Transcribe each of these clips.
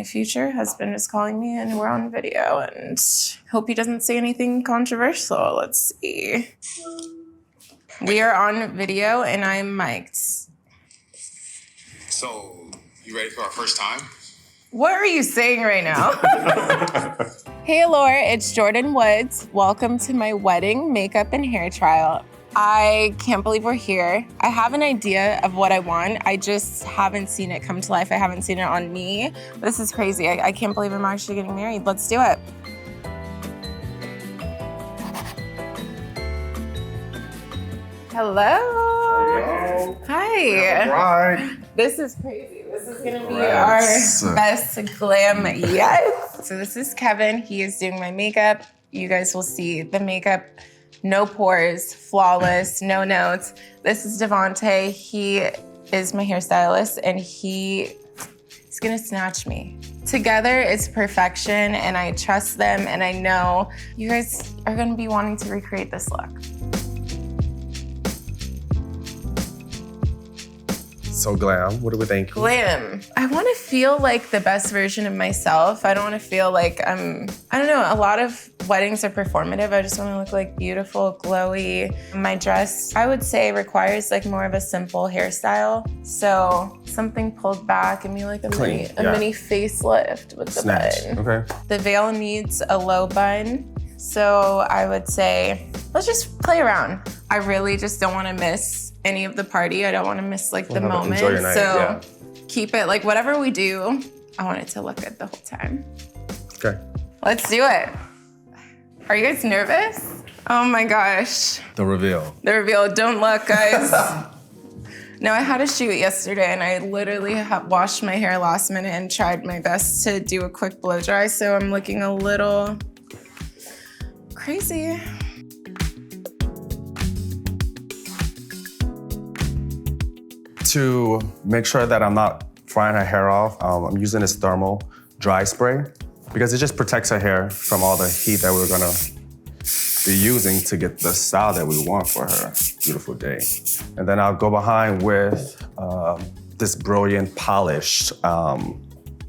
future husband is calling me and we're on video, and hope he doesn't say anything controversial. Let's see. We are on video and I'm mic'd. So, you ready for our first time? What are you saying right now? Hey, Allure, it's Jordyn Woods. Welcome to my wedding makeup and hair trial. I can't believe we're here. I have an idea of what I want. I just haven't seen it come to life. I haven't seen it on me. This is crazy. I can't believe I'm actually getting married. Let's do it. Hello. Hello. Hi. Right. This is crazy. This is gonna be our best glam yet. So this is Kevin. He is doing my makeup. You guys will see the makeup, no pores, flawless, no notes. This is Davontae. He is my hairstylist and he's gonna snatch me. Together, it's perfection and I trust them and I know you guys are gonna be wanting to recreate this look. So glam, what do we think? Glam. I want to feel like the best version of myself. I don't want to feel like I don't know, a lot of weddings are performative. I just want to look like beautiful, glowy. My dress, I would say, requires like more of a simple hairstyle. So something pulled back and be like a mini facelift with the bun. Okay. The veil needs a low bun. So I would say, let's just play around. I really just don't want to miss any of the party. I don't want to miss like the moment. Enjoy your night, so keep it like whatever we do, I want it to look good the whole time. Okay. Let's do it. Are you guys nervous? Oh my gosh. The reveal. The reveal. Don't look, guys. No, I had a shoot yesterday and I literally washed my hair last minute and tried my best to do a quick blow dry. So I'm looking a little crazy. To make sure that I'm not frying her hair off, I'm using this thermal dry spray because it just protects her hair from all the heat that we're gonna be using to get the style that we want for her beautiful day. And then I'll go behind with this brilliant polished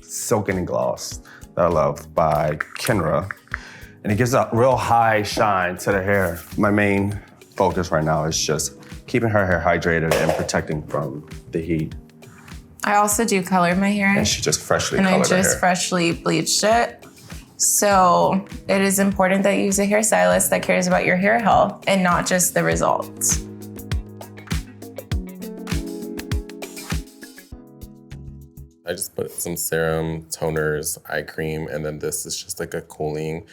silken gloss that I love by Kenra. And it gives a real high shine to the hair. My main focus right now is just keeping her hair hydrated and protecting from the heat. I also do color my hair. And she just freshly colored her hair. And I just freshly bleached it. So it is important that you use a hairstylist that cares about your hair health and not just the results. I just put some serum, toners, eye cream, and then this is just like a cooling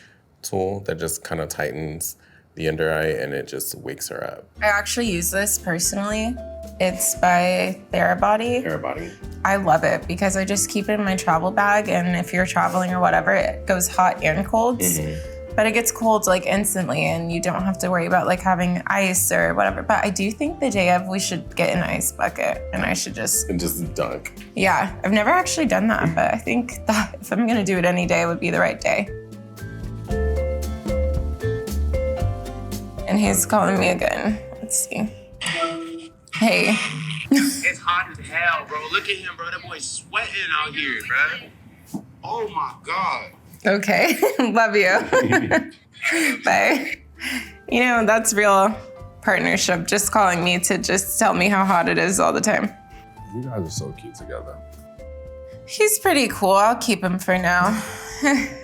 tool that just kind of tightens the under eye and it just wakes her up. I actually use this personally. It's by Therabody. I love it because I just keep it in my travel bag, and if you're traveling or whatever, it goes hot and cold. But it gets cold like instantly and you don't have to worry about like having ice or whatever. But I do think the day of we should get an ice bucket and I should just... And just dunk. Yeah, I've never actually done that, but I think that if I'm gonna do it any day, it would be the right day. And he's calling me again. Let's see. Hey. It's hot as hell, bro. Look at him, bro. That boy's sweating out here, bro. Oh my God. Okay, love you. Bye. You know, that's real partnership, just calling me to just tell me how hot it is all the time. You guys are so cute together. He's pretty cool. I'll keep him for now.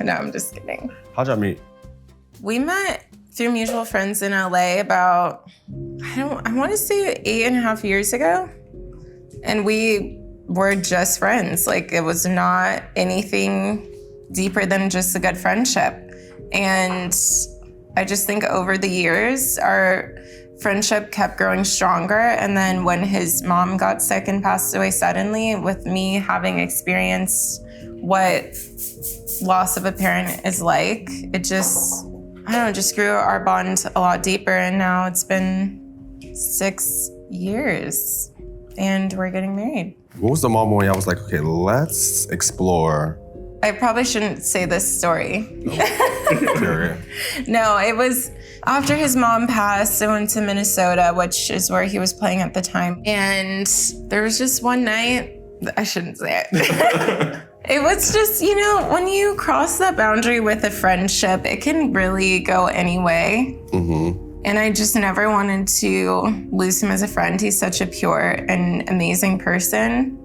No, I'm just kidding. How'd y'all meet? We met through mutual friends in LA about, I want to say 8.5 years ago. And we were just friends. Like, it was not anything deeper than just a good friendship. And I just think over the years, our friendship kept growing stronger. And then when his mom got sick and passed away suddenly, with me having experienced what loss of a parent is like, it just, I don't know, just grew our bond a lot deeper. And now it's been 6 years and we're getting married. What was the moment when I was like, okay, let's explore? I probably shouldn't say this story. Period. No, it was after his mom passed. I went to Minnesota, which is where he was playing at the time. And there was just one night, I shouldn't say it. It was just, you know, when you cross that boundary with a friendship, it can really go any way. And I just never wanted to lose him as a friend. He's such a pure and amazing person.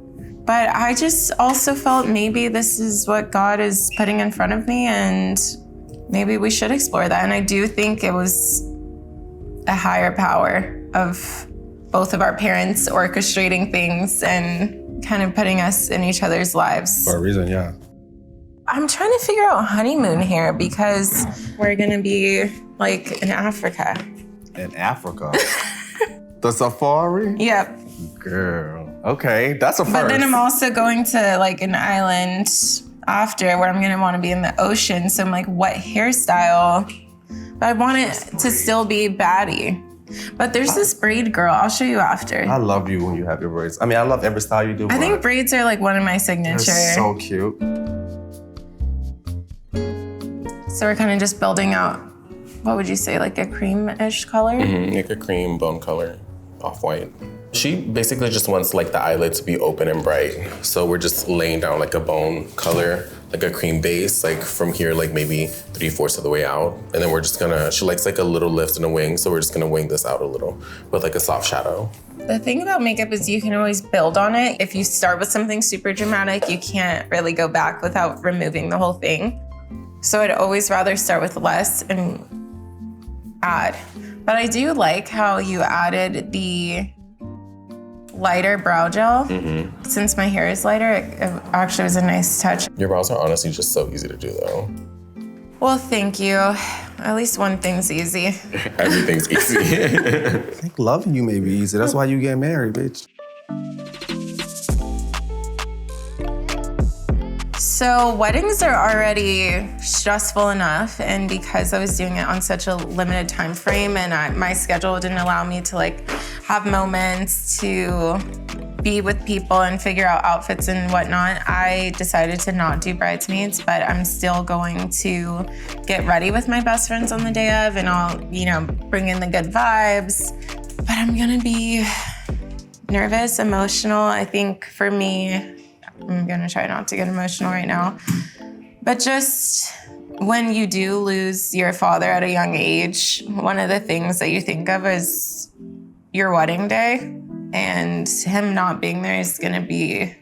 But I just also felt maybe this is what God is putting in front of me, and maybe we should explore that. And I do think it was a higher power of both of our parents orchestrating things and kind of putting us in each other's lives. For a reason, yeah. I'm trying to figure out honeymoon here because we're gonna be like in Africa. In Africa? The safari? Yep. Girl. Okay, that's a first. But then I'm also going to like an island after where I'm gonna want to be in the ocean. So I'm like, what hairstyle? But I want it to still be baddie. But there's this braid girl. I'll show you after. I love you when you have your braids. I mean, I love every style you do. I think braids are like one of my signature. They're so cute. So we're kind of just building out, what would you say, like a cream-ish color? Like a cream bone color, off-white. She basically just wants like the eyelid to be open and bright. So we're just laying down like a bone color, like a cream base, like from here, like maybe 3/4 of the way out. And then we're just gonna, she likes like a little lift and a wing. So we're just gonna wing this out a little with like a soft shadow. The thing about makeup is you can always build on it. If you start with something super dramatic, you can't really go back without removing the whole thing. So I'd always rather start with less and add. But I do like how you added the lighter brow gel. Since my hair is lighter, it actually was a nice touch. Your brows are honestly just so easy to do though. Well, thank you. At least one thing's easy. Everything's easy. I think loving you may be easy. That's why you get married, bitch. So weddings are already stressful enough, and because I was doing it on such a limited time frame and my schedule didn't allow me to like have moments to be with people and figure out outfits and whatnot, I decided to not do bridesmaids, but I'm still going to get ready with my best friends on the day of, and I'll, you know, bring in the good vibes. But I'm gonna be nervous, emotional. I think for me, I'm gonna try not to get emotional right now. But just when you do lose your father at a young age, one of the things that you think of is your wedding day. And him not being there is gonna be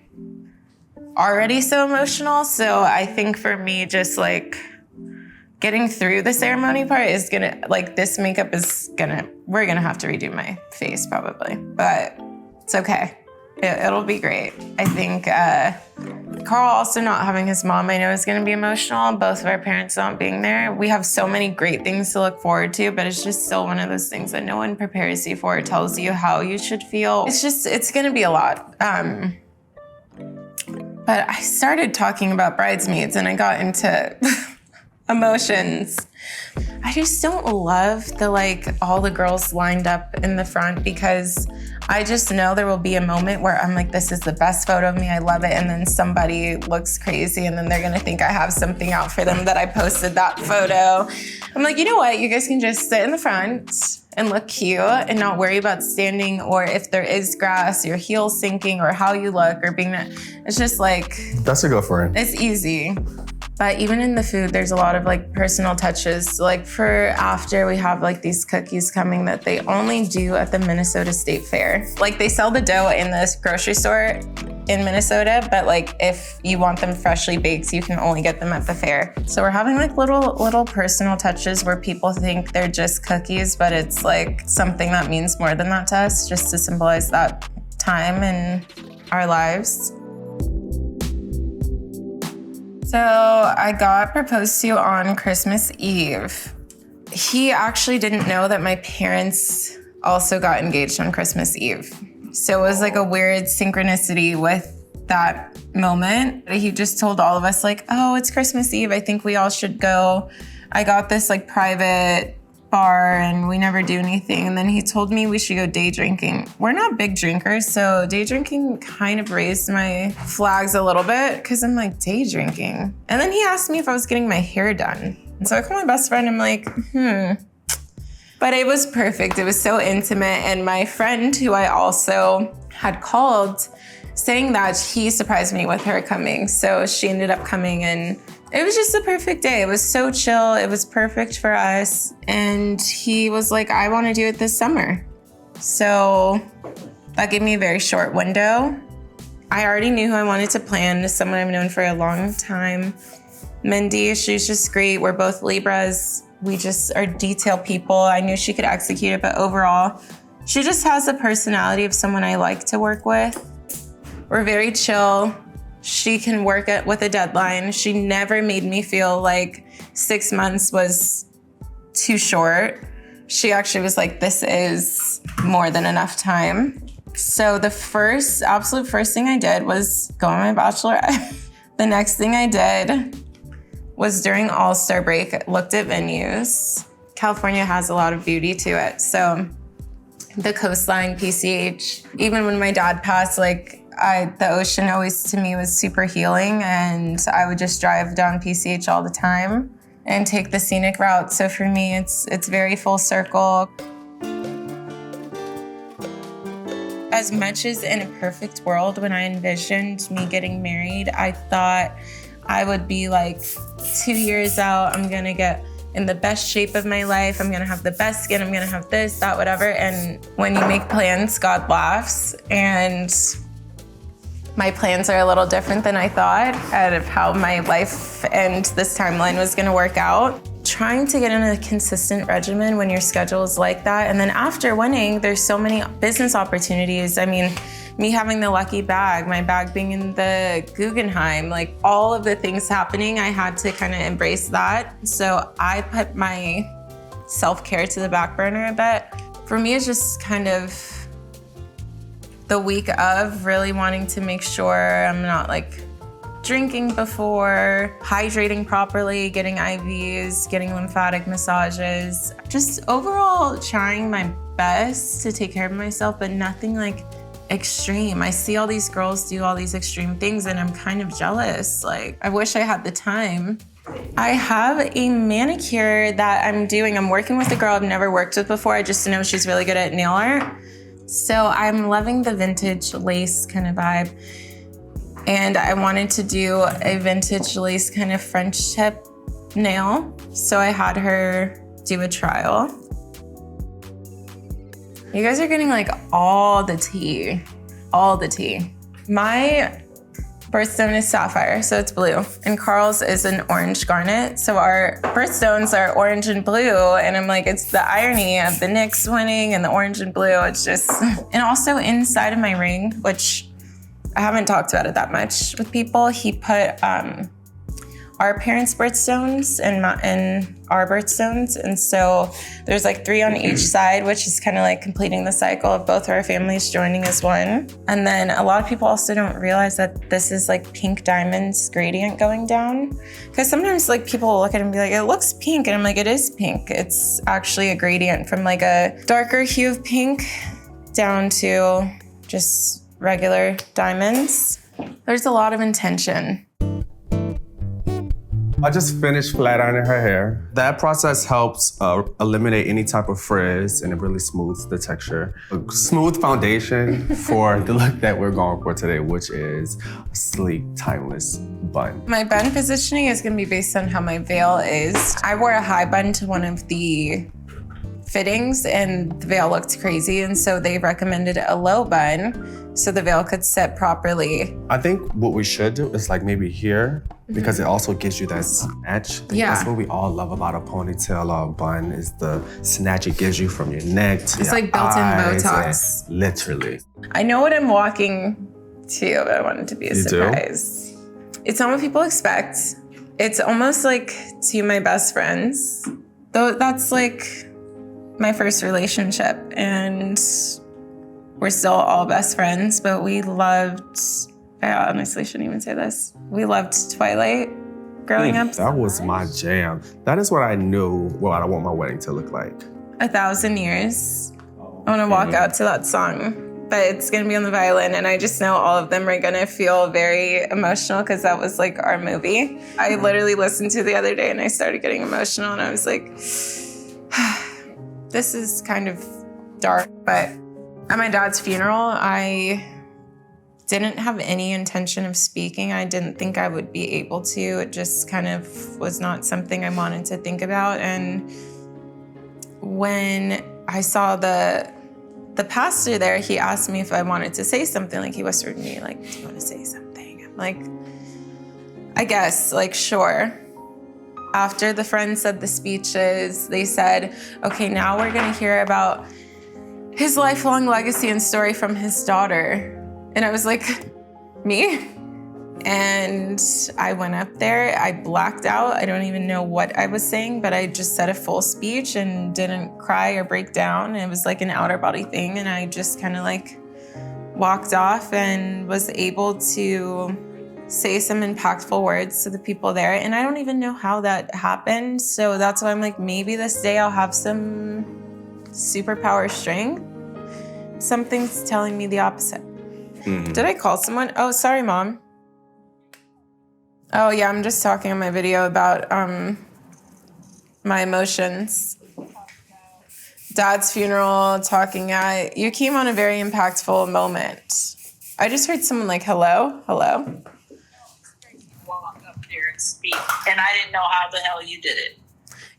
already so emotional. So I think for me, just like getting through the ceremony part is gonna, like this makeup is gonna, we're gonna have to redo my face probably, but it's okay. It'll be great. I think Karl also not having his mom, I know is gonna be emotional. Both of our parents not being there. We have so many great things to look forward to, but it's just still one of those things that no one prepares you for, tells you how you should feel. It's gonna be a lot. But I started talking about bridesmaids and I got into emotions. I just don't love the like all the girls lined up in the front, because I just know there will be a moment where I'm like, this is the best photo of me, I love it, and then somebody looks crazy and then they're gonna think I have something out for them that I posted that photo. I'm like, you know what, you guys can just sit in the front and look cute and not worry about standing, or if there is grass, your heels sinking, or how you look, or being that, it's just like, That's a good friend. it's easy. But even in the food, there's a lot of like personal touches. Like for after, we have like these cookies coming that they only do at the Minnesota State Fair. Like they sell the dough in this grocery store in Minnesota, but like if you want them freshly baked, you can only get them at the fair. So we're having like little personal touches where people think they're just cookies, but it's like something that means more than that to us, just to symbolize that time in our lives. So I got proposed to on Christmas Eve. He actually didn't know that my parents also got engaged on Christmas Eve. So it was like a weird synchronicity with that moment. He just told all of us like, oh, it's Christmas Eve, I think we all should go. I got this like private bar and we never do anything. And then he told me we should go day drinking. We're not big drinkers, so day drinking kind of raised my flags a little bit, because I'm like, day drinking? And then he asked me if I was getting my hair done. And so I called my best friend, I'm like, But it was perfect, it was so intimate. And my friend who I also had called saying that, he surprised me with her coming. So she ended up coming, and it was just a perfect day. It was so chill. It was perfect for us. And he was like, I want to do it this summer. So that gave me a very short window. I already knew who I wanted to plan, someone I've known for a long time. Mindy, she's just great. We're both Libras. We just are detail people. I knew she could execute it, but overall, she just has the personality of someone I like to work with. We're very chill. She can work with a deadline. She never made me feel like 6 months was too short. She actually was like, this is more than enough time. So the absolute first thing I did was go on my bachelorette. The next thing I did was during All-Star break, looked at venues. California has a lot of beauty to it. So the coastline, PCH, even when my dad passed, like the ocean always to me was super healing, and I would just drive down PCH all the time and take the scenic route. So for me, it's very full circle. As much as in a perfect world, when I envisioned me getting married, I thought I would be like 2 years out, I'm gonna get in the best shape of my life, I'm gonna have the best skin, I'm gonna have this, that, whatever. And when you make plans, God laughs. And my plans are a little different than I thought out of how my life and this timeline was gonna work out. Trying to get in a consistent regimen when your schedule is like that. And then after winning, there's so many business opportunities. I mean, me having the lucky bag, my bag being in the Guggenheim, like all of the things happening, I had to kind of embrace that. So I put my self-care to the back burner a bit. For me, it's just kind of the week of really wanting to make sure I'm not like drinking before, hydrating properly, getting IVs, getting lymphatic massages, just overall trying my best to take care of myself, but nothing like extreme. I see all these girls do all these extreme things and I'm kind of jealous. Like, I wish I had the time. I have a manicure that I'm doing. I'm working with a girl I've never worked with before. I just know she's really good at nail art. So I'm loving the vintage lace kind of vibe. And I wanted to do a vintage lace kind of French tip nail. So I had her do a trial. You guys are getting like all the tea, all the tea. My birthstone is sapphire, so it's blue. And Carl's is an orange garnet. So our birthstones are orange and blue. And I'm like, it's the irony of the Knicks winning and the orange and blue. It's just, and also inside of my ring, which I haven't talked about it that much with people, he put our parents' birthstones and our birthstones. And so there's like 3 on each side, which is kind of like completing the cycle of both our families joining as one. And then a lot of people also don't realize that this is like pink diamonds gradient going down. Because sometimes like people will look at it and be like, it looks pink. And I'm like, it is pink. It's actually a gradient from like a darker hue of pink down to just regular diamonds. There's a lot of intention. I just finished flat ironing her hair. That process helps eliminate any type of frizz, and it really smooths the texture. A smooth foundation for the look that we're going for today, which is a sleek, timeless bun. My bun positioning is gonna be based on how my veil is. I wore a high bun to one of the fittings and the veil looked crazy, and so they recommended a low bun so the veil could sit properly. I think what we should do is like maybe here, because it also gives you that snatch. Yeah. That's what we all love about a ponytail or a bun, is the snatch it gives you from your neck to It's your like built-in eyes, Botox. and literally. I know what I'm walking to, but I want it to be a You do? surprise. It's not what people expect. It's almost like 2 of my best friends. Though that's like my first relationship, and we're still all best friends, but we loved, I honestly shouldn't even say this. We loved Twilight growing up. That was my jam. That is what I knew what I want my wedding to look like. 1,000 Years. I want to walk out to that song, but it's going to be on the violin, and I just know all of them are going to feel very emotional because that was like our movie. I literally listened to it the other day and I started getting emotional, and I was like, this is kind of dark. But at my dad's funeral, I didn't have any intention of speaking. I didn't think I would be able to. It just kind of was not something I wanted to think about. And when I saw the pastor there, he asked me if I wanted to say something. Like, he whispered to me, like, do you want to say something? I'm like, I guess, like, sure. After the friends said the speeches, they said, okay, now we're gonna hear about his lifelong legacy and story from his daughter. And I was like, me? And I went up there, I blacked out. I don't even know what I was saying, but I just said a full speech and didn't cry or break down. It was like an outer body thing. And I just kind of like walked off and was able to say some impactful words to the people there. And I don't even know how that happened. So that's why I'm like, maybe this day I'll have some superpower strength. Something's telling me the opposite. Did I call someone? Oh, sorry, Mom. Oh, yeah, I'm just talking on my video about my emotions. Dad's funeral, you came on a very impactful moment. I just heard someone like, hello? Walk up there and speak, and I didn't know how the hell you did it.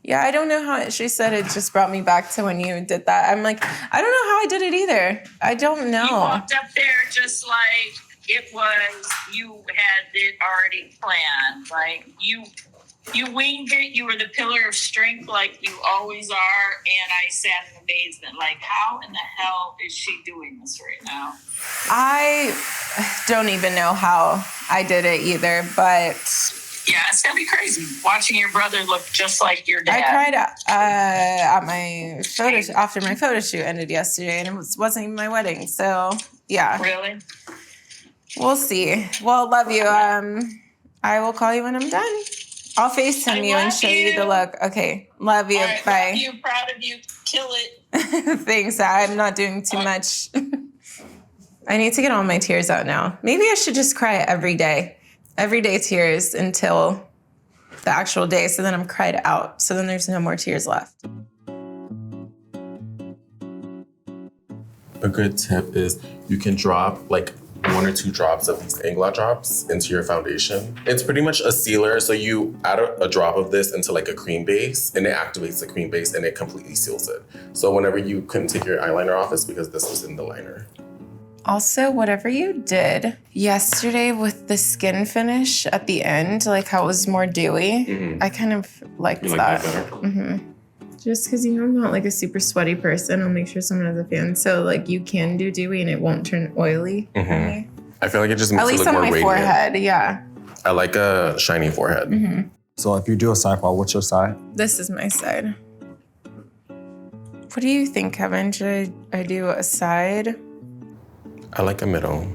Yeah, I don't know how, she said it just brought me back to when you did that. I'm like, I don't know how I did it either. I don't know. You walked up there just like it was, you had it already planned. Like, you winged it. You were the pillar of strength like you always are. And I sat in amazement. Like, how in the hell is she doing this right now? I don't even know how I did it either, but... Yeah, it's gonna be crazy watching your brother look just like your dad. I cried at my after my photo shoot ended yesterday, and it wasn't even my wedding. So yeah. Really? We'll see. Well, love you. I will call you when I'm done. I'll FaceTime you and show you the look. Okay. Love you. Right, bye. Love you. Proud of you. Kill it. Thanks. I'm not doing too much. I need to get all my tears out now. Maybe I should just cry every day. Every day tears until the actual day, so then I'm cried out. So then there's no more tears left. A good tip is you can drop like 1 or 2 drops of these Angla drops into your foundation. It's pretty much a sealer, so you add a drop of this into like a cream base, and it activates the cream base and it completely seals it. So whenever you couldn't take your eyeliner off, it's because this was in the liner. Also, whatever you did yesterday with the skin finish at the end, like how it was more dewy, I kind of liked You like that. that better? Just because, I'm not like a super sweaty person, I'll make sure someone has a fan. So like you can do dewy and it won't turn oily. For me. I feel like it just makes At it least look on more my radiant. forehead, yeah. I like a shiny forehead. So if you do a side file, what's your side? This is my side. What do you think, Kevin? Should I do a side? I like a middle.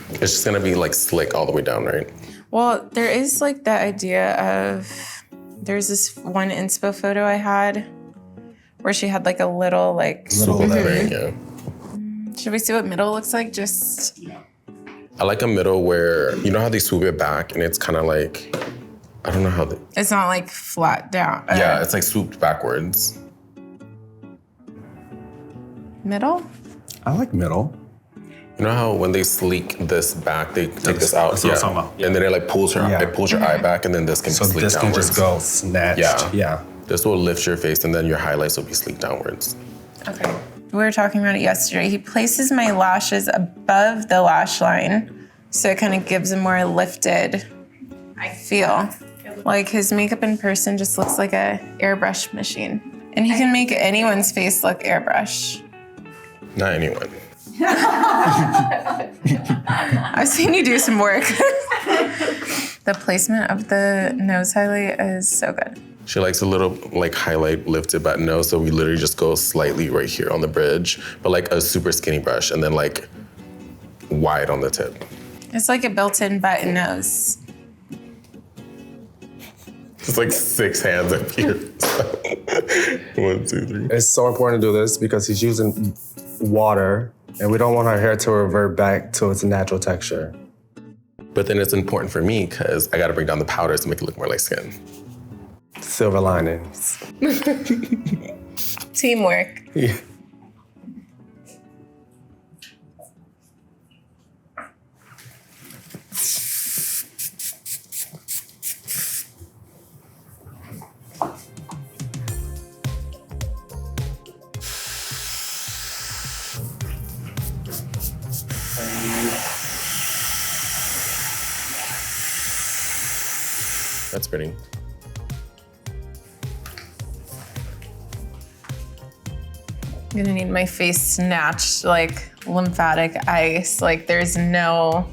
It's just gonna be like slick all the way down, right? Well, there is like the idea of, there's this one inspo photo I had where she had like a little like, Bang, yeah. should we see what middle looks like? Just, I like a middle where, you know how they swoop it back and it's kind of like, I don't know how they... it's not like flat down. Yeah, it's like swooped backwards. Middle? I like middle. You know how when they sleek this back, they take this out? That's what I'm talking about. And then it like pulls your, Yeah. it pulls your eye back, and then this can So be sleeked this can downwards. just go snatched. Yeah. This will lift your face, and then your highlights will be sleeked downwards. Okay. We were talking about it yesterday. He places my lashes above the lash line, so it kind of gives a more lifted feel. Like his makeup in person just looks like a airbrush machine. And he can make anyone's face look airbrush. Not anyone. I've seen you do some work. The placement of the nose highlight is so good. She likes a little like highlight lifted button nose, so we literally just go slightly right here on the bridge, but like a super skinny brush, and then like wide on the tip. It's like a built-in button nose. It's like 6 hands up here. 1, 2, 3. It's so important to do this because he's using water, and we don't want our hair to revert back to its natural texture. But then it's important for me because I got to bring down the powders to make it look more like skin. Silver linings. Teamwork. Yeah. That's pretty. I'm gonna need my face snatched like lymphatic ice. Like there's no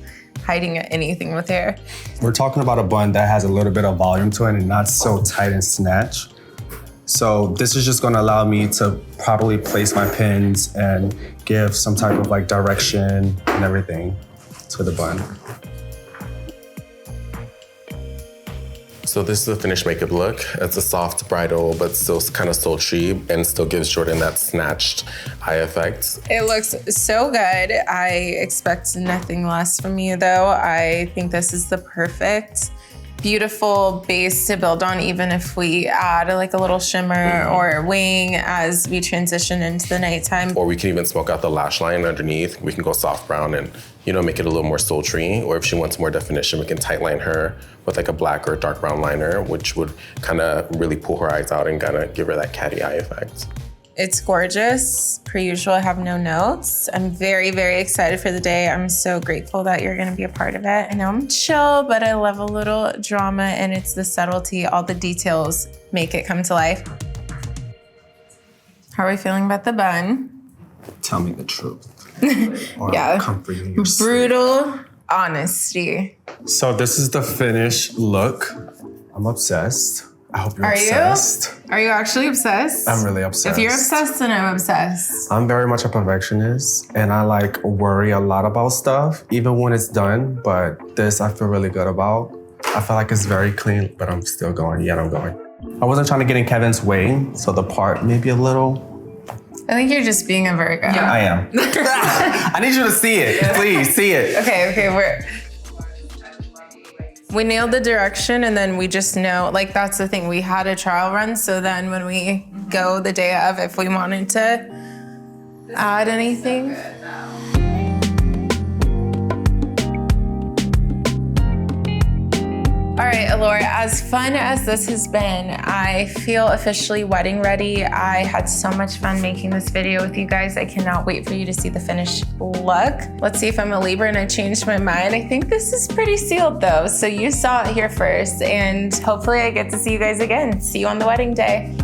hiding anything with hair. We're talking about a bun that has a little bit of volume to it and not so tight and snatch. So this is just gonna allow me to properly place my pins and give some type of like direction and everything to the bun. So this is the finished makeup look. It's a soft bridal, but still kind of sultry and still gives Jordyn that snatched eye effect. It looks so good. I expect nothing less from you though. I think this is the perfect, beautiful base to build on, even if we add like a little shimmer or wing as we transition into the nighttime. Or we can even smoke out the lash line underneath. We can go soft brown and, you know, make it a little more sultry. Or if she wants more definition, we can tight line her with like a black or dark brown liner, which would kind of really pull her eyes out and kind of give her that catty eye effect. It's gorgeous. Per usual, I have no notes. I'm very, very excited for the day. I'm so grateful that you're gonna be a part of it. I know I'm chill, but I love a little drama, and it's the subtlety, all the details make it come to life. How are we feeling about the bun? Tell me the truth. Or Yeah. I'll come for you in your sleep. Brutal honesty. So this is the finished look. I'm obsessed. I hope you're Are obsessed. you? Are you actually obsessed? I'm really obsessed. If you're obsessed, then I'm obsessed. I'm very much a perfectionist and I like worry a lot about stuff, even when it's done. But this I feel really good about. I feel like it's very clean, but I'm still going. Yeah, I'm going. I wasn't trying to get in Kevin's way, so the part maybe a little. I think you're just being a Virgo. Yeah, I am. I need you to see it. Please, see it. Okay, we nailed the direction, and then we just know, like that's the thing, we had a trial run, so then when we go the day of, if we wanted to add anything. All right, Allure, as fun as this has been, I feel officially wedding ready. I had so much fun making this video with you guys. I cannot wait for you to see the finished look. Let's see if I'm a Libra and I changed my mind. I think this is pretty sealed though, so you saw it here first, and hopefully I get to see you guys again. See you on the wedding day.